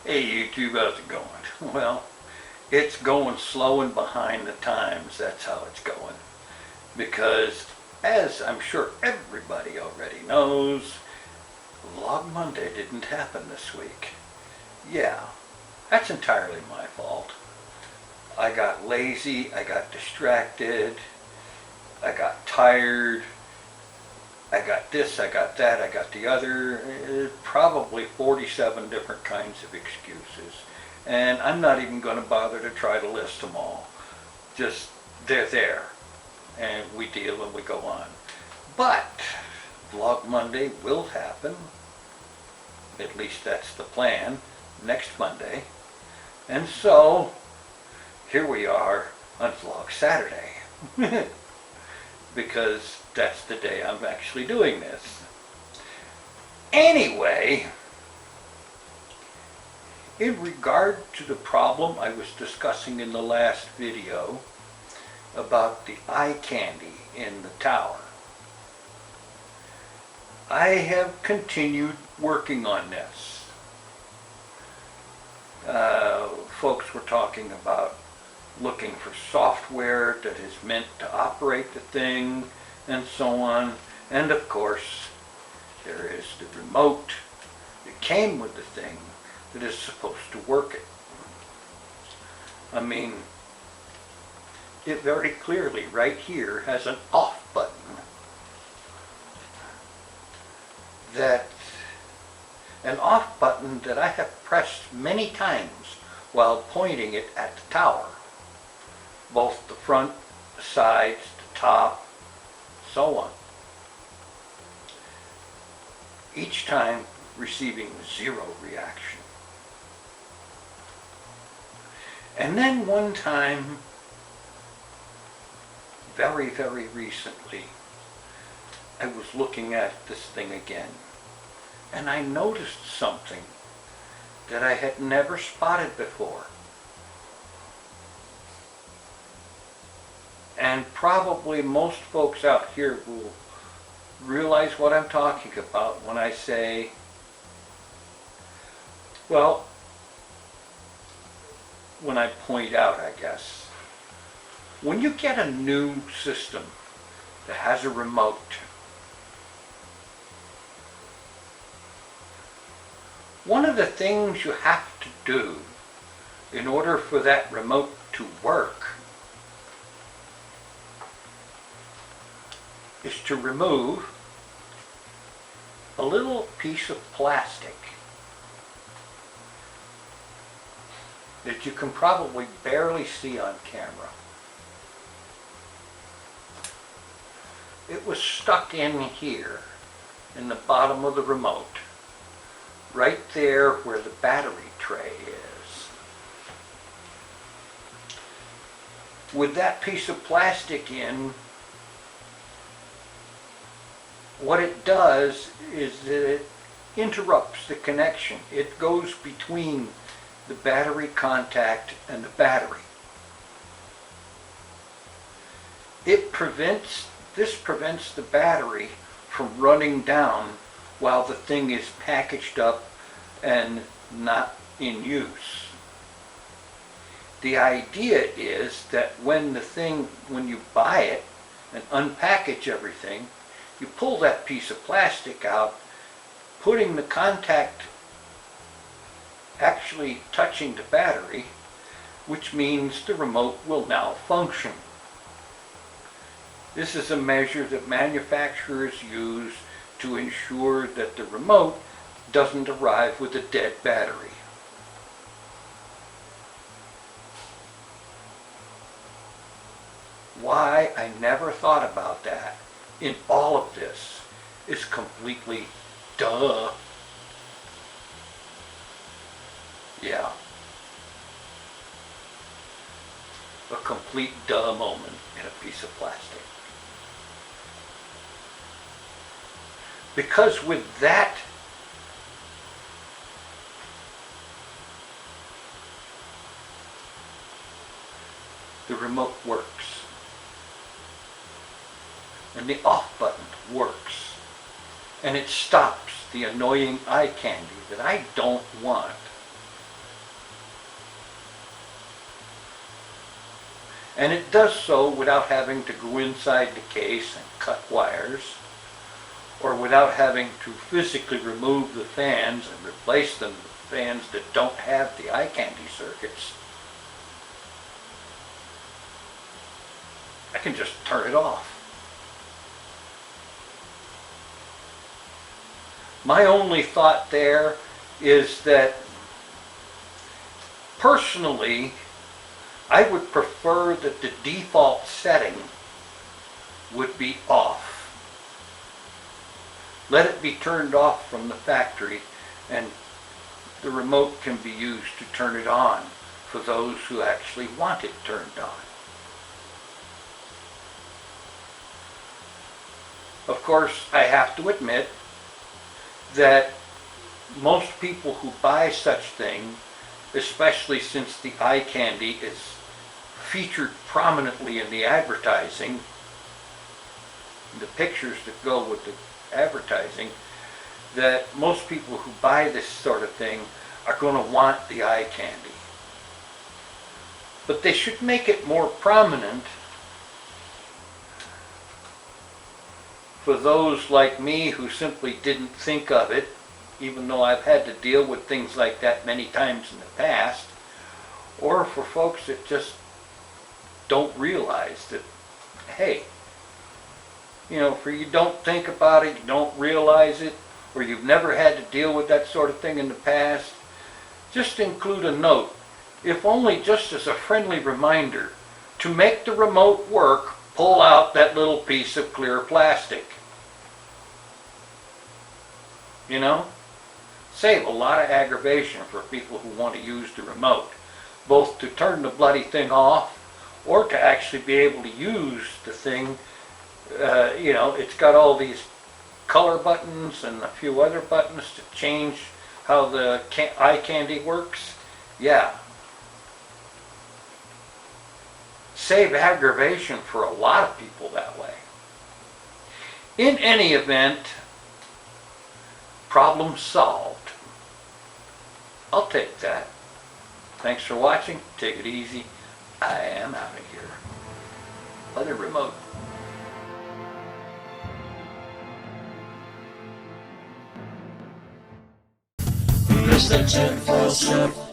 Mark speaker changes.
Speaker 1: Hey YouTube, how's it going? Well, it's going slow and behind the times, that's how it's going. Because, as I'm sure everybody already knows, Vlog Monday didn't happen this week. Yeah, that's entirely my fault. I got lazy, I got distracted, I got tired, I got this, I got that, I got the other, probably 47 different kinds of excuses. And I'm not even going to bother to try to list them all. Just, they're there. And we deal and we go on. But, Vlog Monday will happen, at least that's the plan, next Monday. And so, here we are on Vlog Saturday. Because that's the day I'm actually doing this. Anyway, in regard to the problem I was discussing in the last video about the eye candy in the tower, I have continued working on this. Folks were talking about looking for software that is meant to operate the thing and so on. And of course, there is the remote that came with the thing that is supposed to work it. I mean, it very clearly right here has an off button that I have pressed many times while pointing it at the tower. Both the front, the sides, the top, so on. Each time receiving zero reaction. And then one time, very, very recently, I was looking at this thing again, and I noticed something that I had never spotted before. And probably most folks out here will realize what I'm talking about when I say, well, when I point out, I guess, when you get a new system that has a remote, one of the things you have to do in order for that remote to work is to remove a little piece of plastic that you can probably barely see on camera. It was stuck in here in the bottom of the remote, right there where the battery tray is. With that piece of plastic in, what it does is that it interrupts the connection. It goes between the battery contact and the battery. This prevents the battery from running down while the thing is packaged up and not in use. The idea is that when you buy it and unpackage everything, you pull that piece of plastic out, putting the contact actually touching the battery, which means the remote will now function. This is a measure that manufacturers use to ensure that the remote doesn't arrive with a dead battery. Why I never thought about that in all of this is completely duh. Yeah. A complete duh moment in a piece of plastic. Because with that, the remote works. And the off button works. And it stops the annoying eye candy that I don't want. And it does so without having to go inside the case and cut wires, or without having to physically remove the fans and replace them with fans that don't have the eye candy circuits. I can just turn it off. My only thought there is that personally, I would prefer that the default setting would be off. Let it be turned off from the factory, and the remote can be used to turn it on for those who actually want it turned on. Of course, I have to admit that most people who buy such thing, especially since the eye candy is featured prominently in the advertising, the pictures that go with the advertising, that most people who buy this sort of thing are going to want the eye candy. But they should make it more prominent for those like me who simply didn't think of it, even though I've had to deal with things like that many times in the past, or for folks that just don't realize that, hey, you know, for you don't think about it, you don't realize it, or you've never had to deal with that sort of thing in the past, just include a note, if only just as a friendly reminder, to make the remote work, pull out that little piece of clear plastic. You know? Save a lot of aggravation for people who want to use the remote, both to turn the bloody thing off or to actually be able to use the thing. You know, it's got all these color buttons and a few other buttons to change how the eye candy works. Yeah. Save aggravation for a lot of people that way. In any event, problem solved. I'll take that. Thanks for watching. Take it easy. I am out of here. Other remote.
Speaker 2: It's the TinFoilChef